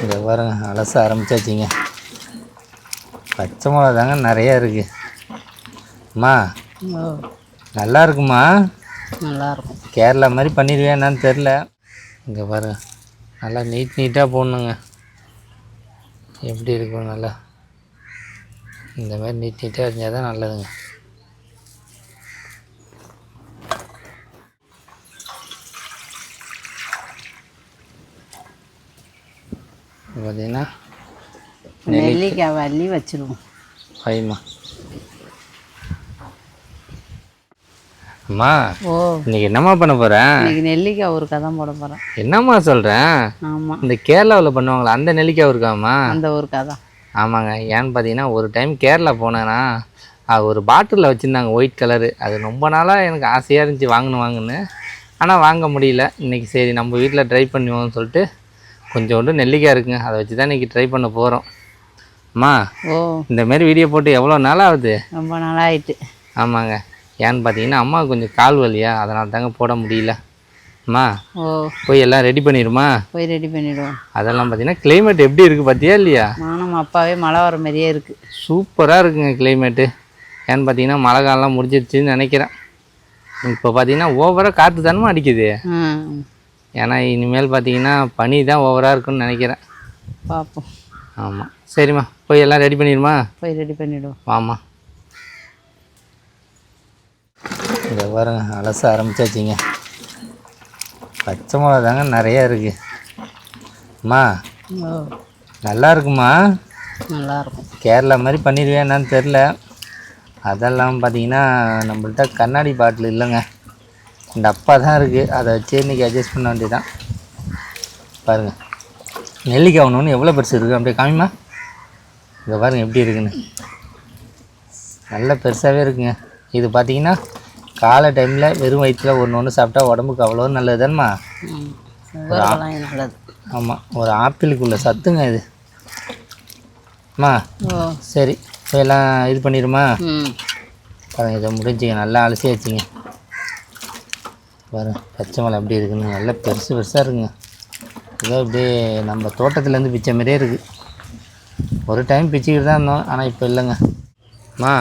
இங்கே பாருங்க அலச ஆரம்பிச்சாச்சிங்க. பச்சை மிளகா தாங்க நிறையா இருக்குது. அம்மா நல்லா இருக்குமா? நல்லாயிருக்கும். கேரளா மாதிரி பண்ணிடுவேன் என்னான்னு தெரில. இங்கே பாருங்க நல்லா நீட்டாக போடணுங்க. எப்படி இருக்கும் நல்லா இந்த மாதிரி நீட்டாக இருந்தால் தான் நல்லதுங்க. பார்த்தீங்கன்னா நெல்லிக்காய் அள்ளி வச்சிருவோம். ஐமா அம்மா இன்னைக்கு என்னம்மா பண்ண போகிறேன்? இன்னைக்கு நெல்லிக்காய் ஒரு கதை போட போகிறேன். என்னம்மா சொல்கிறேன்? ஆமாம், இந்த கேரளாவில் பண்ணுவாங்களா அந்த நெல்லிக்காய் இருக்காம்மா? அந்த ஒரு கதை. ஆமாங்க. ஏன்னு பார்த்தீங்கன்னா ஒரு டைம் கேரளா போனேன்னா அது ஒரு பாட்டிலில் வச்சுருந்தாங்க ஒயிட் கலரு. அது ரொம்ப நாளாக எனக்கு ஆசையாக இருந்துச்சு வாங்கணுன்னு. ஆனால் வாங்க முடியல. இன்றைக்கி சரி நம்ம வீட்டில் ட்ரை பண்ணுவோம்னு சொல்லிட்டு கொஞ்சோண்டு நெல்லிக்காய் இருக்குங்க. அதை வச்சு தான் இன்றைக்கி ட்ரை பண்ண போகிறோம். அம்மா இந்தமாரி வீடியோ போட்டு எவ்வளோ நாள் ஆகுது? ரொம்ப நாளாகிட்டு. ஆமாங்க. ஏன்னு பார்த்தீங்கன்னா அம்மாவுக்கு கொஞ்சம் கால் வலியா, அதனால தாங்க போட முடியல. அம்மா போய் எல்லாம் ரெடி பண்ணிடுமா? போய் ரெடி பண்ணிவிடுவோம். அதெல்லாம் பார்த்தீங்கன்னா கிளைமேட் எப்படி இருக்குது பார்த்தியா இல்லையா? நானும் அப்பாவே மழை வர மாதிரியே இருக்குது. சூப்பராக இருக்குங்க கிளைமேட்டு. ஏன்னு பார்த்தீங்கன்னா மழை காலம்லாம் முடிஞ்சிருச்சுன்னு நினைக்கிறேன். இப்போ பார்த்தீங்கன்னா ஓவராக காற்று தானமா அடிக்குது. ஏன்னா இனிமேல் பார்த்தீங்கன்னா பனி தான் ஓவராக இருக்குன்னு நினைக்கிறேன். பார்ப்போம். ஆமாம். சரிம்மா போய் எல்லாம் ரெடி பண்ணிடுமா? போய் ரெடி பண்ணிவிடுவோம். வாம்மா. இங்கே பாருங்க அலச ஆரம்பிச்சாச்சிங்க. பச்சை மிளகா தாங்க நிறையா இருக்குது. அம்மா நல்லா இருக்குமா? நல்லாயிருக்கும். கேரளா மாதிரி பண்ணிடுவேன் என்னான்னு தெரில. அதெல்லாம் பார்த்தீங்கன்னா நம்மள்ட்ட கண்ணாடி பாட்டில் இல்லைங்க, இந்த அப்பா தான் இருக்குது. அதை வச்சு இன்றைக்கி அட்ஜஸ்ட் பண்ண வேண்டியதான். பாருங்கள் நெல்லிக்காய் ஒன்று எவ்வளோ பெருசு இருக்குது அப்படியே காமிமா. இங்கே பாருங்கள் எப்படி இருக்குன்னு. நல்ல பெருசாகவே இருக்குங்க. இது பார்த்தீங்கன்னா காலை டைமில் வெறும் வயிற்றில் ஒன்று சாப்பிட்டா உடம்புக்கு அவ்வளோ நல்லது தானம்மா? நல்லது. ஆமாம், ஒரு ஆப்பிளுக்குள்ள சத்துங்க இது. அம்மா சரி இப்போ எல்லாம் இது பண்ணிடுமா? பாருங்கள் இதை முடிஞ்சுங்க. நல்லா அலசி வச்சுங்க. பாருங்க பச்சை மிளகா எப்படி இருக்குன்னு நல்லா பெருசு பெருசாக இருக்குங்க. ஏதோ இப்படியே நம்ம தோட்டத்துலேருந்து பிச்சை மாதிரியே இருக்குது. ஒரு டைம் பிச்சுக்கிட்டு தான் இருந்தோம், ஆனால் இப்போ இல்லைங்க. அம்மா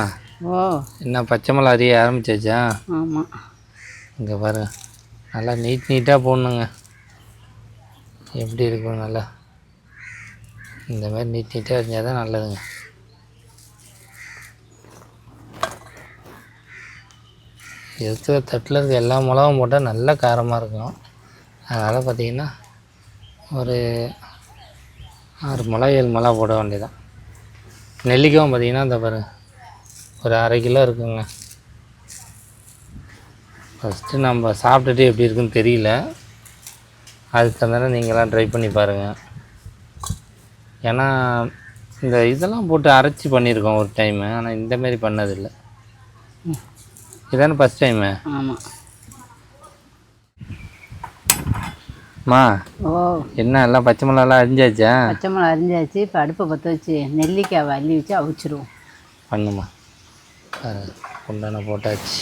என்ன பச்சை மிளகா அறிய ஆரம்பிச்சாச்சா? ஆமாம். இங்கே பாருங்க நல்லா நீட்டாக போடணுங்க. எப்படி இருக்கும் நல்லா இந்த மாதிரி நீட்டாக இருந்தால் தான் நல்லதுங்க. எடுத்து தட்டில் இருக்க எல்லா மிளகாவும் போட்டால் நல்லா காரமாக இருக்கும். அதனால் பார்த்திங்கன்னா ஒரு 6 மிளகா 7 மிளகா போட வேண்டியதான். நெல்லிக்காயும் பார்த்திங்கன்னா இந்த பாருங்க ஒரு 1/2 கிலோ இருக்குங்க. ஃபஸ்ட்டு நம்ம சாப்பிட்டுட்டு எப்படி இருக்குன்னு தெரியல, அதுக்கு தகுந்த நீங்களாம் ட்ரை பண்ணி பாருங்கள். ஏன்னா இந்த இதெல்லாம் போட்டு அரைச்சி பண்ணியிருக்கோம் ஒரு டைமு, ஆனால் இந்தமாரி பண்ணதில்லை. இதானே ஃபஸ்ட் டைமு? ஆமாம். அம்மா என்ன எல்லாம் பச்சை மிளகாலாம் அரிஞ்சாச்சா? பச்சை மிளகா அரிஞ்சாச்சு. இப்போ அடுப்பை பற்ற வச்சு நெல்லிக்காய் அள்ளி வச்சு அவிச்சிருவோம். பண்ணுமா. குண்டான போட்டாச்சு.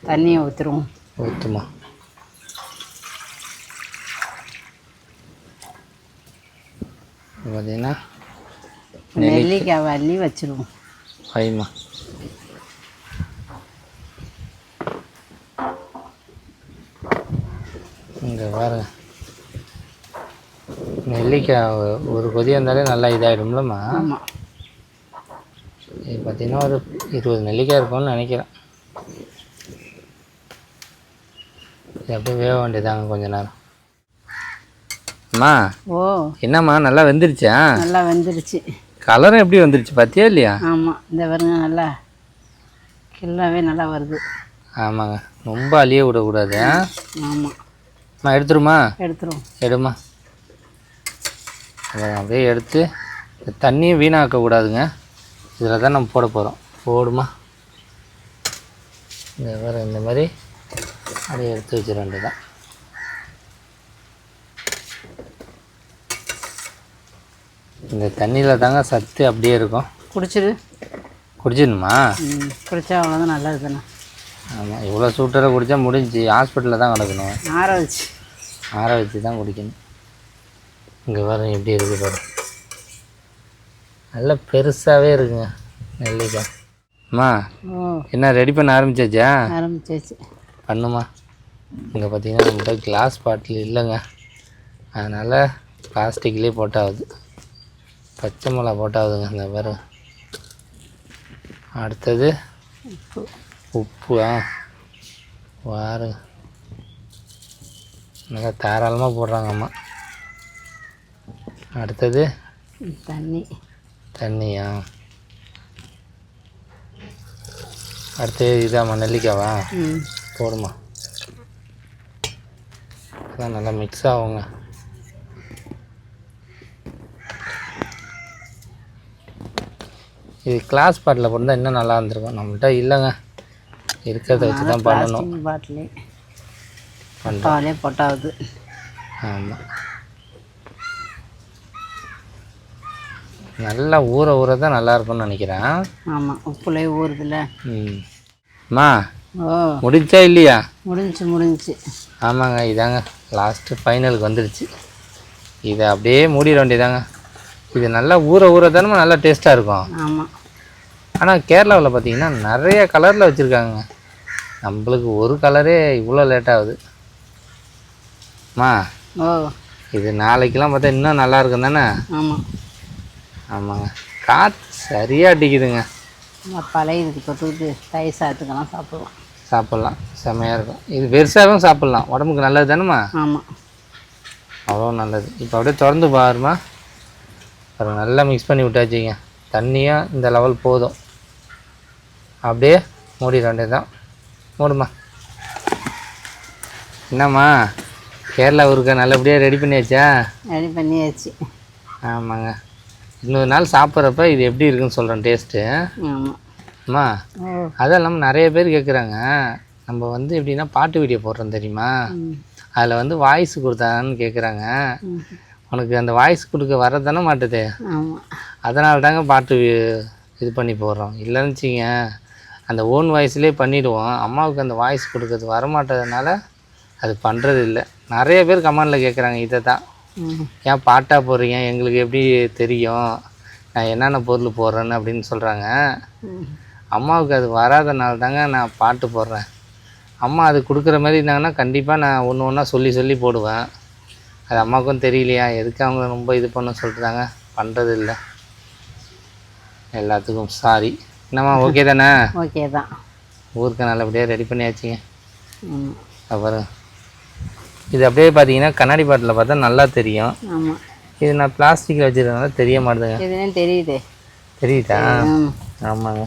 தண்ணியை ஊற்றுருவோம். ஊற்றுமா. பார்த்தீங்கன்னா நெல்லிக்காய் அள்ளி வச்சிருவோம். ஐமா இங்கே பாருங்க நெல்லிக்காய் ஒரு கொதி வந்தாலே நல்லா இதாகிடும்லம்மா. ஆமாம். இது பார்த்திங்கன்னா ஒரு 20 நெல்லிக்காய் இருக்கும்னு நினைக்கிறேன். இது அப்படியே வேக வேண்டியதாங்க கொஞ்ச நேரம். அம்மா என்னம்மா நல்லா வெந்துருச்சா? நல்லா வெந்துருச்சு. கலரும் எப்படி வந்துருச்சு பார்த்தியா இல்லையா? ஆமாம். இந்த பாருங்க நல்லா கில்லாவே நல்லா வருது. ஆமாங்க, ரொம்ப அழிய விடக்கூடாது. ஆமாம். அம்மா எடுத்துருமா? எடுத்துருவோம். எடுமா. அதை அப்படியே எடுத்து தண்ணியை வீணாக்கக்கூடாதுங்க. இதில் தான் நம்ம போட போகிறோம். போடுமா. இந்த வேறு இந்த மாதிரி அப்படியே எடுத்து வச்சிட வேண்டியதான். இந்த தண்ணியில் தாங்க சத்து அப்படியே இருக்கும். குடிச்சிடணுமா? குடித்தா அவ்வளோதான் நல்லது தானே. ஆமாம், இவ்வளோ சூட்டரை குடித்தா முடிஞ்சு ஹாஸ்பிட்டலில் தான் கிடக்கணும். ஆற வச்சு தான் குடிக்கணும். இங்கே பாருங்க எப்படி இருக்குது பாருங்க, நல்லா பெருசாகவே இருக்குங்க நெல்லிக்காய். அம்மா ஓ என்ன ரெடி பண்ண ஆரம்பிச்சாச்சா? ஆரம்பிச்சாச்சு. பண்ணுமா. இங்கே பார்த்தீங்கன்னா நம்மகிட்ட கிளாஸ் பாட்டில் இல்லைங்க, அதனால் பிளாஸ்டிக்லேயே போட்டாகுது. பச்சை மிளகா போட்டாகுதுங்க இந்த பாரு. அடுத்தது உப்பு வாரு நல்லா தாராளமாக போடுறாங்க அம்மா. அடுத்தது தண்ணியா? அடுத்தது இதாம்மா நெல்லிக்காவா? போடுமா. அதான் நல்லா மிக்ஸ் ஆகுங்க. இது கிளாஸ் பாட்டில் போட்டு தான் இன்னும் நல்லா இருந்திருக்கும். நம்மள்கிட்ட இல்லைங்க, இருக்கிறத வச்சு தான் பண்ணணும். பாட்டிலே பண்ணுறாலே போட்டாவது. ஆமாம், நல்லா ஊற தான் நல்லா இருக்கும்னு நினைக்கிறேன். ஆமாம், உப்புலேயே ஊறுதுல. அம்மா ஓ முடிஞ்சா இல்லையா? முடிஞ்சு. ஆமாங்க, இதாங்க லாஸ்ட்டு ஃபைனலுக்கு வந்துடுச்சு. இதை அப்படியே மூடிட வேண்டியதாங்க. இது நல்லா ஊற தானே நல்லா டேஸ்ட்டாக இருக்கும். ஆமாம், ஆனால் கேரளாவில் பார்த்தீங்கன்னா நிறைய கலரில் வச்சுருக்காங்க. நம்மளுக்கு ஒரு கலரே இவ்வளோ லேட் ஆகுது. அம்மா ஓ இது நாளைக்கெல்லாம் பார்த்தா இன்னும் நல்லா இருக்கும் தானே? ஆமாங்க, காற்று சரியாக அடிக்குதுங்க. பழைய இதுக்கு தொட்டுக்கிட்டு தயிர் சாதத்துக்கெல்லாம் சாப்பிட்லாம், செம்மையாக இருக்கும். இது பெருசாகவும் சாப்பிட்லாம், உடம்புக்கு நல்லது தானேம்மா? ஆமாம், அவ்வளோ நல்லது. இப்போ அப்படியே திறந்து பாருமா. அப்புறம் நல்லா மிக்ஸ் பண்ணி விட்டாச்சிங்க. தண்ணியும் இந்த லெவல் போதும். அப்படியே மூடிட வேண்டியது தான். மூடுமா. என்னம்மா கேரளா ஊருக்கா நல்லபடியாக ரெடி பண்ணியாச்சு. ஆமாங்க, இன்னொரு நாள் சாப்பிட்றப்ப இது எப்படி இருக்குன்னு சொல்கிறேன் டேஸ்ட்டு. அம்மா அதுவும் இல்லாமல் நிறைய பேர் கேட்குறாங்க, நம்ம வந்து எப்படின்னா பாட்டு வீடியோ போடுறோம் தெரியுமா, அதில் வந்து வாய்ஸ் கொடுத்தான்னு கேட்குறாங்க. உனக்கு அந்த வாய்ஸ் கொடுக்க வரதானே மாட்டுது, அதனால தாங்க பாட்டு இது பண்ணி போடுறோம். இல்லைன்னு வச்சிங்க அந்த ஓன் வாய்ஸ்லேயே பண்ணிவிடுவோம். அம்மாவுக்கு அந்த வாய்ஸ் கொடுக்கறது வரமாட்டதுனால அது பண்ணுறது இல்லை. நிறைய பேர் கமெண்டில் கேட்குறாங்க இதை தான், ஏன் பாட்டாக போடுறீங்க, எங்களுக்கு எப்படி தெரியும் நான் என்னென்ன பொருள் போடுறேன்னு அப்படின்னு சொல்கிறாங்க. அம்மாவுக்கு அது வராதனால தாங்க நான் பாட்டு போடுறேன். அம்மா அது கொடுக்குற மாதிரி இருந்தாங்கன்னா கண்டிப்பாக நான் ஒன்று ஒன்றா சொல்லி போடுவேன். அது அம்மாவுக்கும் தெரியலையா, எதுக்கு அவங்க ரொம்ப இது பண்ண சொல்லிட்டுதாங்க பண்ணுறது இல்லை. எல்லாத்துக்கும் சாரி. என்னம்மா ஓகே தானே? ஓகே தான். ஊருக்கு நல்லபடியாக ரெடி பண்ணியாச்சுங்க. அப்புறம் இது அப்படியே பார்த்தீங்கன்னா கண்ணாடி பாட்டில் பார்த்தா நல்லா தெரியும். இது நான் பிளாஸ்டிக்கில் வச்சுருக்கனால தெரிய மாட்டேதுங்க. தெரியுதா? ஆமாங்க.